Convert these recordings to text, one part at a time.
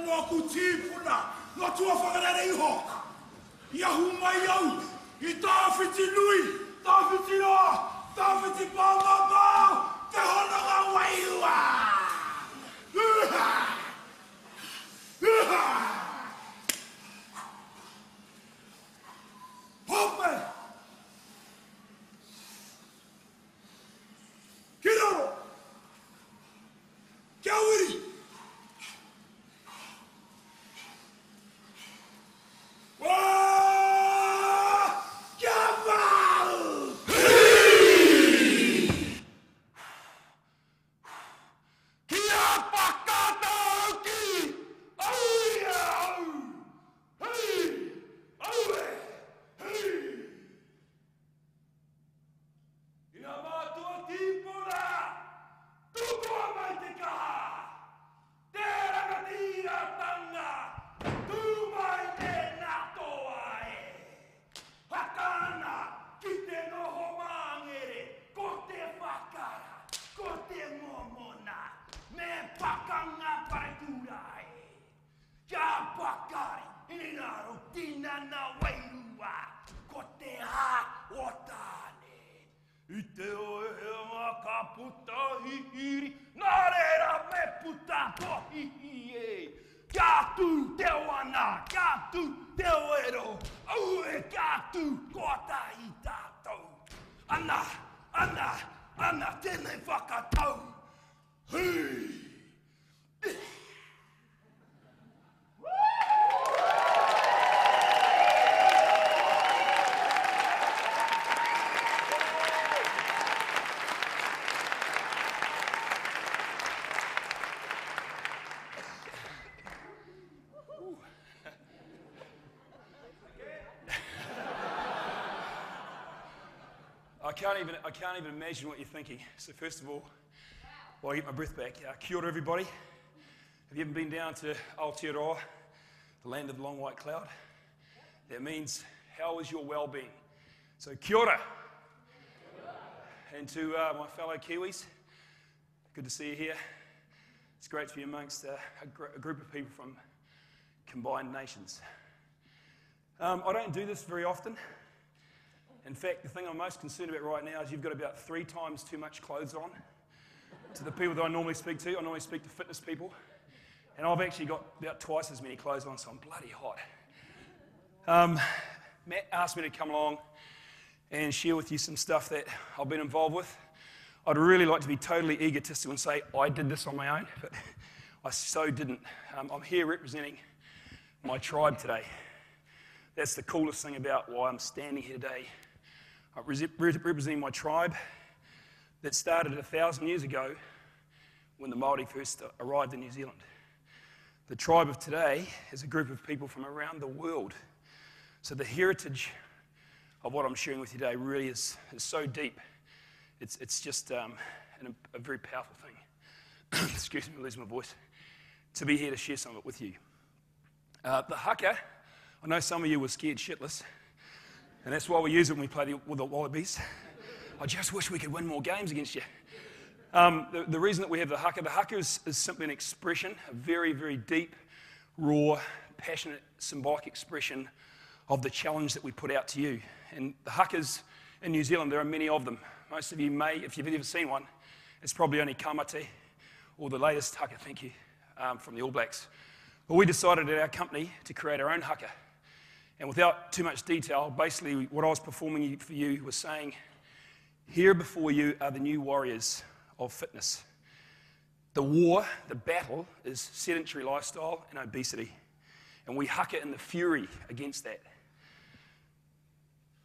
ngā ku tīpuna, ngā tua whakarere iho. Iahu mai au, I tāwhiti nui, tāwhiti roa, tāwhiti pāu, te hononga waiua. Hope! Keynote! Kia uri! Ana, tēnei whakatau. Hei! I can't even imagine what you're thinking. So first of all, while I get my breath back, kia ora everybody. Have you ever been down to Aotearoa, the land of the long white cloud? That means, how is your well-being? So kia ora. And to my fellow Kiwis, good to see you here. It's great to be amongst a group of people from combined nations. I don't do this very often. In fact, the thing I'm most concerned about right now is you've got about 3 times too much clothes on to the people that I normally speak to. I normally speak to fitness people. And I've actually got about twice as many clothes on, so I'm bloody hot. Matt asked me to come along and share with you some stuff that I've been involved with. I'd really like to be totally egotistical and say I did this on my own, but I so didn't. I'm here representing my tribe today. That's the coolest thing about why I'm standing here today. I'm representing my tribe that started 1,000 years ago when the Māori first arrived in New Zealand. The tribe of today is a group of people from around the world. So the heritage of what I'm sharing with you today really is so deep. It's just a very powerful thing. Excuse me, I'm losing my voice. To be here to share some of it with you. The haka, I know some of you were scared shitless. And that's why we use it when we play with the Wallabies. I just wish we could win more games against you. The reason that we have the haka is simply an expression, a very, very deep, raw, passionate, symbolic expression of the challenge that we put out to you. And the hakas in New Zealand, there are many of them. Most of you may, if you've ever seen one, it's probably only Kamate or the latest haka, thank you, from the All Blacks. But we decided at our company to create our own haka. And without too much detail, basically what I was performing for you was saying, here before you are the new warriors of fitness. The war, the battle, is sedentary lifestyle and obesity. And we haka in the fury against that.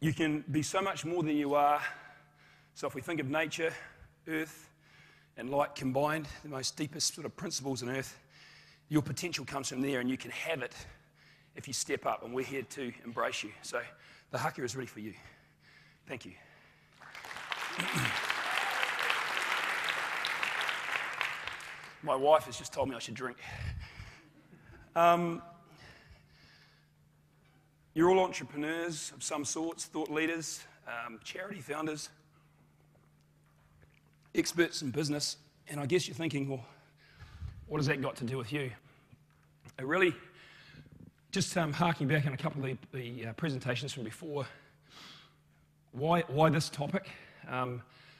You can be so much more than you are. So if we think of nature, earth, and light combined, the most deepest sort of principles on earth, your potential comes from there and you can have it if you step up, and we're here to embrace you. So the haka is ready for you. Thank you. My wife has just told me I should drink. You're all entrepreneurs of some sorts, thought leaders, charity founders, experts in business, and I guess you're thinking, well, what has that got to do with you? it really, just harking back on a couple of the presentations from before, why this topic?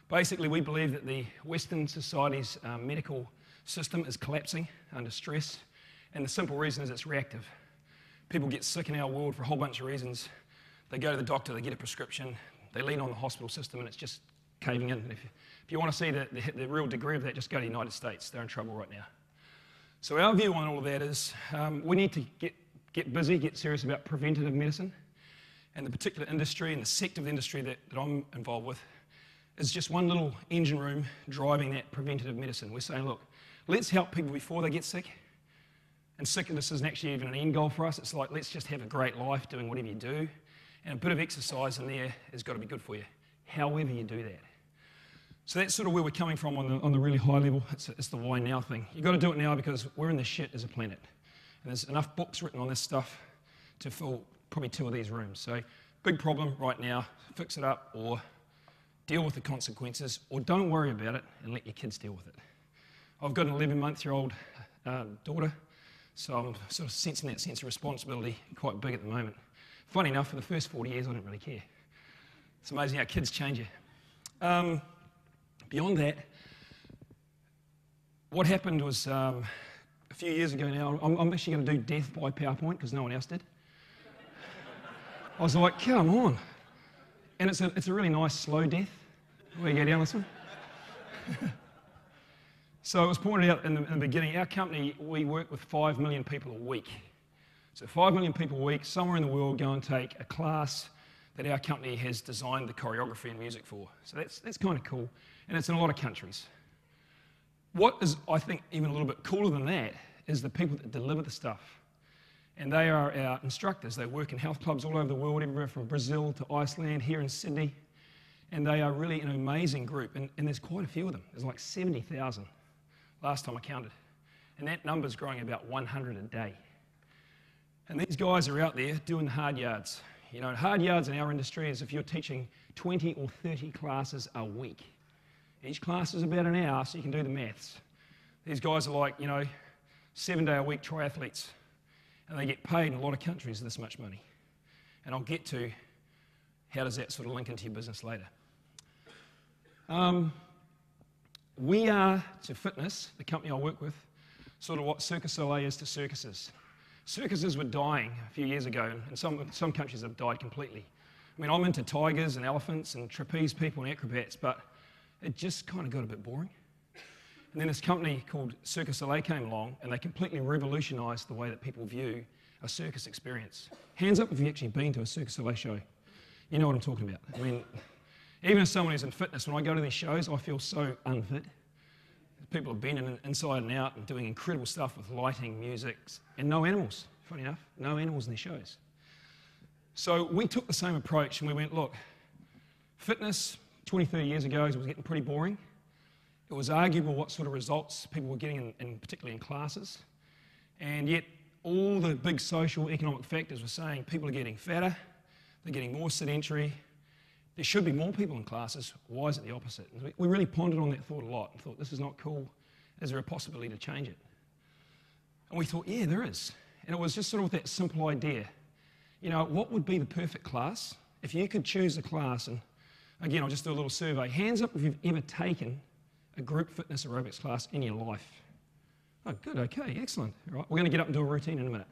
Basically, we believe that the Western society's medical system is collapsing under stress, and the simple reason is it's reactive. People get sick in our world for a whole bunch of reasons. They go to the doctor, they get a prescription, they lean on the hospital system, and it's just caving in. And if you want to see the real degree of that, just go to the United States. They're in trouble right now. So our view on all of that is we need to get busy, get serious about preventative medicine. And the particular industry and the sector of the industry that I'm involved with is just one little engine room driving that preventative medicine. We're saying, look, let's help people before they get sick. And sickness isn't actually even an end goal for us. It's like, let's just have a great life doing whatever you do. And a bit of exercise in there has got to be good for you, however you do that. So that's sort of where we're coming from on the really high level. It's the why now thing. You've got to do it now because we're in the shit as a planet. And there's enough books written on this stuff to fill probably 2 of these rooms. So big problem right now, fix it up or deal with the consequences, or don't worry about it and let your kids deal with it. I've got an 11-month-year-old daughter, so I'm sort of sensing that sense of responsibility quite big at the moment. Funny enough, for the first 40 years, I didn't really care. It's amazing how kids change you. Beyond that, what happened was a few years ago now, I'm actually going to do death by PowerPoint because no one else did. I was like, come on. And it's a really nice slow death. Where you go down this one? So it was pointed out in the beginning, our company, we work with 5 million people a week. So 5 million people a week, somewhere in the world, go and take a class that our company has designed the choreography and music for. So that's kind of cool, and it's in a lot of countries. What is, I think, even a little bit cooler than that is the people that deliver the stuff. And they are our instructors. They work in health clubs all over the world, everywhere from Brazil to Iceland, here in Sydney. And they are really an amazing group, and there's quite a few of them. There's like 70,000 last time I counted. And that number's growing about 100 a day. And these guys are out there doing the hard yards. You know, hard yards in our industry is if you're teaching 20 or 30 classes a week. Each class is about an hour, so you can do the maths. These guys are like, 7-day-a-week triathletes. And they get paid in a lot of countries this much money. And I'll get to how does that sort of link into your business later. We are, to fitness, the company I work with, sort of what Cirque du Soleil is to circuses. Circuses were dying a few years ago, and some countries have died completely. I mean, I'm into tigers and elephants and trapeze people and acrobats, but it just kind of got a bit boring. And then this company called Cirque du Soleil came along, and they completely revolutionised the way that people view a circus experience. Hands up if you've actually been to a Cirque du Soleil show. You know what I'm talking about. I mean, even as someone who's in fitness, when I go to these shows, I feel so unfit. People have been inside and out and doing incredible stuff with lighting, music, and no animals, funny enough, no animals in their shows. So we took the same approach and we went, look, fitness 20, 30 years ago was getting pretty boring. It was arguable what sort of results people were getting, particularly in classes. And yet all the big social, economic factors were saying people are getting fatter, they're getting more sedentary, there should be more people in classes. Why is it the opposite? And we really pondered on that thought a lot and thought, this is not cool. Is there a possibility to change it? And we thought, yeah, there is. And it was just sort of that simple idea. What would be the perfect class? If you could choose a class, and again, I'll just do a little survey. Hands up if you've ever taken a group fitness aerobics class in your life. Oh, good, okay, excellent. All right, we're going to get up and do a routine in a minute.